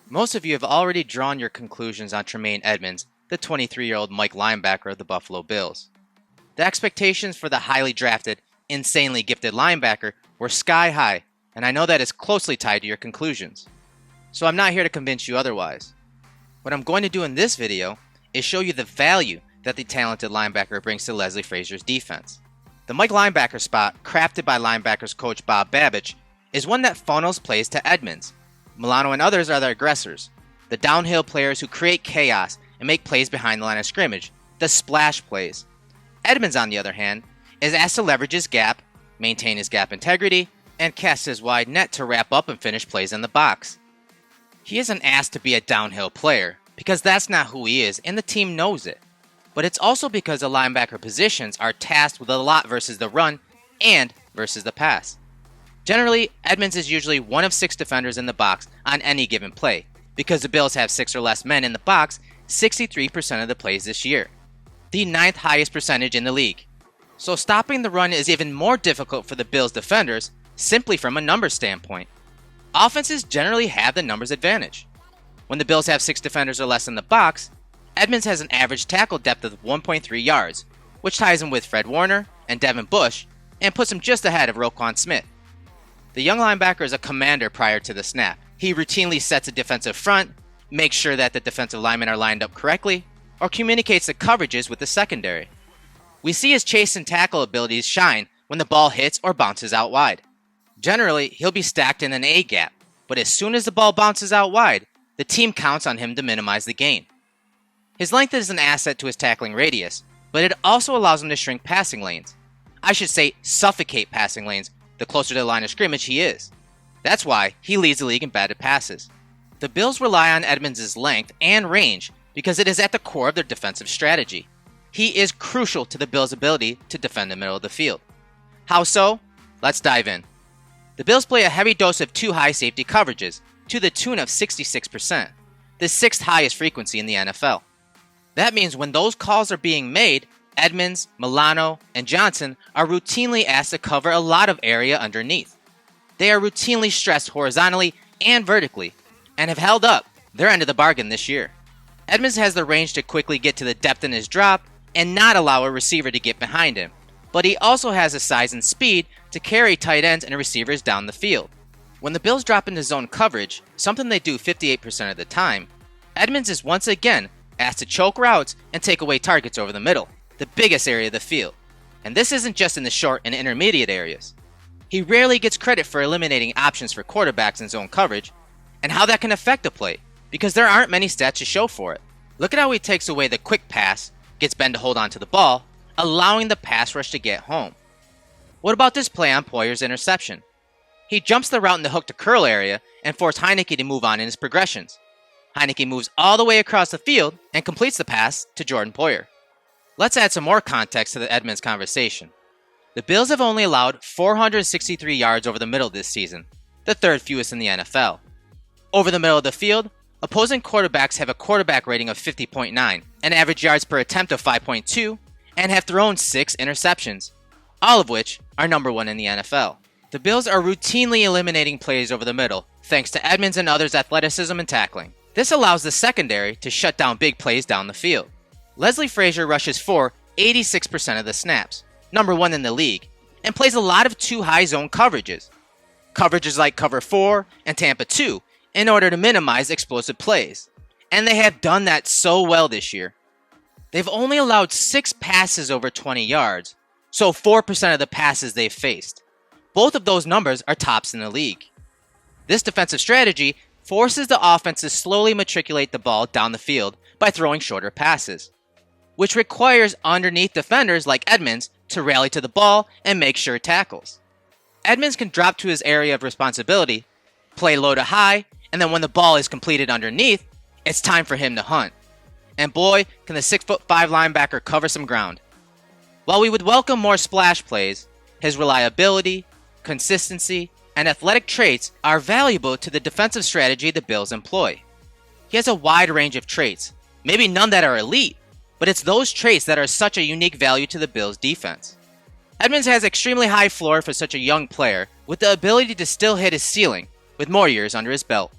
Most of you have already drawn your conclusions on Tremaine Edmonds, the 23-year-old Mike linebacker of the Buffalo Bills. The expectations for the highly drafted, insanely gifted linebacker were sky high, and I know that is closely tied to your conclusions. So I'm not here to convince you otherwise. What I'm going to do in this video is show you the value that the talented linebacker brings to Leslie Frazier's defense. The Mike linebacker spot, crafted by linebackers coach Bob Babich, is one that funnels plays to Edmonds. Milano and others are the aggressors, the downhill players who create chaos and make plays behind the line of scrimmage, the splash plays. Edmonds, on the other hand, is asked to leverage his gap, maintain his gap integrity, and cast his wide net to wrap up and finish plays in the box. He isn't asked to be a downhill player, because that's not who he is and the team knows it. But it's also because the linebacker positions are tasked with a lot versus the run and versus the pass. Generally, Edmonds is usually one of 6 defenders in the box on any given play, because the Bills have 6 or less men in the box 63% of the plays this year, the 9th highest percentage in the league. So stopping the run is even more difficult for the Bills defenders simply from a numbers standpoint. Offenses generally have the numbers advantage. When the Bills have 6 defenders or less in the box, Edmonds has an average tackle depth of 1.3 yards, which ties him with Fred Warner and Devin Bush and puts him just ahead of Roquan Smith. The young linebacker is a commander prior to the snap. He routinely sets a defensive front, makes sure that the defensive linemen are lined up correctly, or communicates the coverages with the secondary. We see his chase and tackle abilities shine when the ball hits or bounces out wide. Generally, he'll be stacked in an A gap, but as soon as the ball bounces out wide, the team counts on him to minimize the gain. His length is an asset to his tackling radius, but it also allows him to shrink passing lanes. I should say suffocate passing lanes the closer to the line of scrimmage he is. That's why he leads the league in batted passes. The Bills rely on Edmonds' length and range because it is at the core of their defensive strategy. He is crucial to the Bills' ability to defend the middle of the field. How so? Let's dive in. The Bills play a heavy dose of 2 high safety coverages to the tune of 66%, the 6th highest frequency in the NFL. That means when those calls are being made, Edmonds, Milano, and Johnson are routinely asked to cover a lot of area underneath. They are routinely stressed horizontally and vertically, and have held up their end of the bargain this year. Edmonds has the range to quickly get to the depth in his drop and not allow a receiver to get behind him, but he also has the size and speed to carry tight ends and receivers down the field. When the Bills drop into zone coverage, something they do 58% of the time, Edmonds is once again asked to choke routes and take away targets over the middle, the biggest area of the field. And this isn't just in the short and intermediate areas. He rarely gets credit for eliminating options for quarterbacks in zone coverage, and how that can affect a play, because there aren't many stats to show for it. Look at how he takes away the quick pass, gets Ben to hold on to the ball, allowing the pass rush to get home. What about this play on Poyer's interception? He jumps the route in the hook to curl area and forces Heineke to move on in his progressions. Heineke moves all the way across the field and completes the pass to Jordan Poyer. Let's add some more context to the Edmonds conversation. The Bills have only allowed 463 yards over the middle this season, the 3rd fewest in the NFL. Over the middle of the field, opposing quarterbacks have a quarterback rating of 50.9, an average yards per attempt of 5.2, and have thrown 6 interceptions, all of which are number 1 in the NFL. The Bills are routinely eliminating plays over the middle, thanks to Edmonds and others' athleticism and tackling. This allows the secondary to shut down big plays down the field. Leslie Frazier rushes for 86% of the snaps, number 1 in the league, and plays a lot of 2 high zone coverages. Coverages like Cover 4 and Tampa 2 in order to minimize explosive plays. And they have done that so well this year. They've only allowed 6 passes over 20 yards, so 4% of the passes they've faced. Both of those numbers are tops in the league. This defensive strategy forces the offense to slowly matriculate the ball down the field by throwing shorter passes, which requires underneath defenders like Edmonds to rally to the ball and make sure tackles. Edmonds can drop to his area of responsibility, play low to high, and then when the ball is completed underneath, it's time for him to hunt. And boy, can the 6'5" linebacker cover some ground. While we would welcome more splash plays, his reliability, consistency, and athletic traits are valuable to the defensive strategy the Bills employ. He has a wide range of traits, maybe none that are elite, but it's those traits that are such a unique value to the Bills' defense. Edmonds has extremely high floor for such a young player, with the ability to still hit his ceiling with more years under his belt.